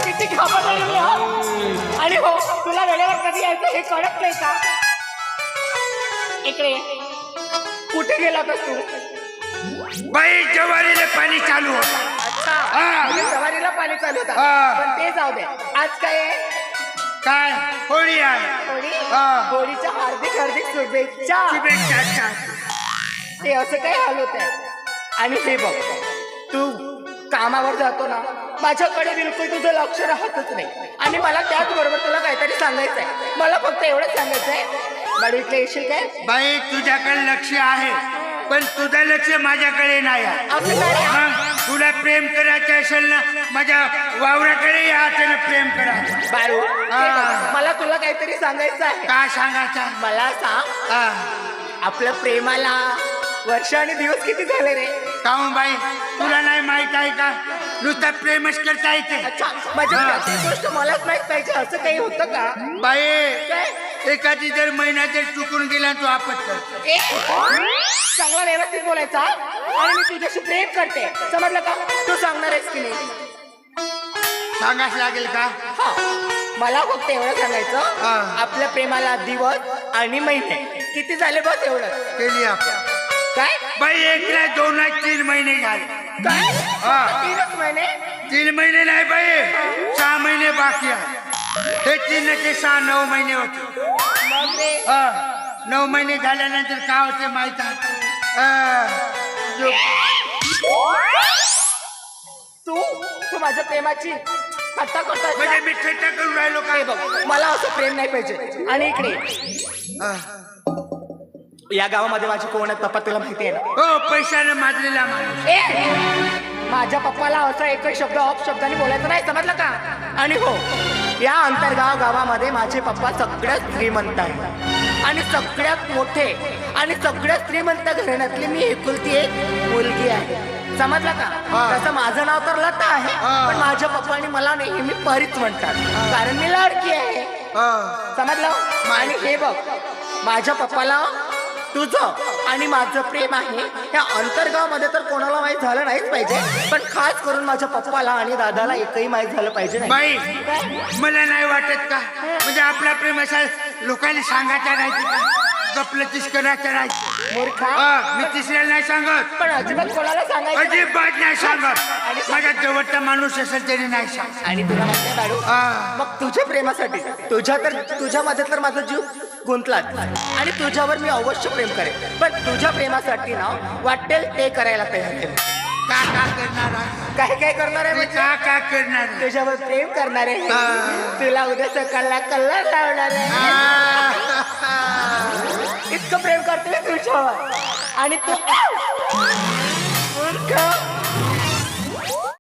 किती घाबरलेली मी हा. आणि हो तुला वेळेवर कधी यायचं हे कळत नाही का? इकडे कुठे गेला होतास तू? बाई जवारीला पाणी चालू होता. अच्छा हा. म्हणजे सवारीला पाणी चालू होता. हा. पण ते जाऊ दे. आज काय आहे? काय होळी आहे. होळी? हा. होळीच्या हार्दिक हार्दिक शुभेच्छा. शुभेच्छा. ते असं काय हाल होत आहे. आणि हे बघ तू कामावर जातो ना माझ्याकडे बिलकुल तुझं लक्ष राहतच नाही. आणि मला त्याचबरोबर तुला काहीतरी सांगायचं आहे. मला फक्त एवढंच सांगायचं आहे. बाळू इकडे येशील काय? बाई तुझ्याकडे लक्ष आहे पण तुझं लक्ष माझ्याकडे नाही आहे. असं काय रे? मग तुला प्रेम करायचं असेल ना माझ्या वावराकडे यायचं ना प्रेम करायचं. बाळू हा. हे बघ, मला तुला काहीतरी सांगायचं आहे. काय सांगायचं? मला सांग हा. आपल्या प्रेमाला वर्ष आणि दिवस किती झाले रे? काहून बाई तुला नाही माहित आहे का? नुसतं प्रेमच करता येते. अच्छा माझी हा. प्रत्येक गोष्ट मलाच माहित पाहिजे असं काही होतं का? बाई काय? एखादी जर महिना जर चुकून गेला तू आपत कर. ए, चांगला व्यवस्थित बोलायचा आणि मी तुझ्याशी प्रेम करते समजलं का? तू सांगणार आहेस की नाही? सांगाच लागेल का? हा मला फक्त एवढं सांगायचं हा. आपल्या प्रेमाला दिवस आणि महिने किती झाले बस एवढं. केली आपण. काय बाई एकला 2-3 महिने झाले. काय हा. 3च महिने? 3 महिने नाही बाई 6 महिने बाकी आहे. हे 3 ते 6-9 महिने होते. मग रे 9 महिने झाल्यानंतर काय होते माहित आहे? तू तू माझ्या प्रेमाची थट्टा करतोय म्हणजे का? मी थट्टा करून राहिलो काय? बघ मला असं प्रेम नाही पाहिजे. आणि इकडे या गावामध्ये माझे कोण आहेत पप्पा तुला माहिती आहे ना? हो पैशाने माजलेला माणूस. ए माझ्या पप्पाला असा एकही शब्द अपशब्दाने बोलायचं नाही समजलं का? आणि हो या अंतर्गाव गावामध्ये माझे पप्पा सगळ्यात श्रीमंत आहे आणि सगळ्यात मोठे आणि सगळ्यात श्रीमंत घराण्यातली मी एकुलती एक मुलगी आहे समजलं का? तसं माझं नाव तर लता आहे पण माझ्या पप्पांनी मला नेहमी परीच म्हणतात कारण मी लाडकी आहे समजलं? आणि हे बघ माझ्या पप्पाला तुझं आणि माझं प्रेम आहे या अंतर्गावामध्ये तर कोणाला माहीत झालं नाहीच पाहिजे पण खास करून माझ्या पप्पाला आणि दादाला एकही माहीत झालं पाहिजे नाही. बाई मला नाही वाटत का म्हणजे आपला प्रेम असा लोकांनी सांगायचा नाही का? गपलं तिसकरायचं नाही. मूर्खा मी तिसऱ्याला नाही सांगत. पण अजिबात कोणाला सांगायचं नाही. अजिबात नाही सांगत. माझ्या जवळचा माणूस असेल तरी नाही सांगत. आणि तुला माहिती बाळू मग तुझ्या प्रेमासाठी तुझ्यामध्ये तर माझा जीव गुंतलाच आणि तुझ्यावर मी अवश्य प्रेम करेन पण तुझ्या प्रेमासाठी ना वाटेल ते करायला तयार आहे. का करणार आहे? काय काय करणार आहे म्हणजे? का करणार आहे? तुझ्यावर प्रेम करणार आहे तुला उद्या सकाळला कल्ला लावणार आहे इतकं प्रेम करते तुझ्यावर आणि तू मूर्ख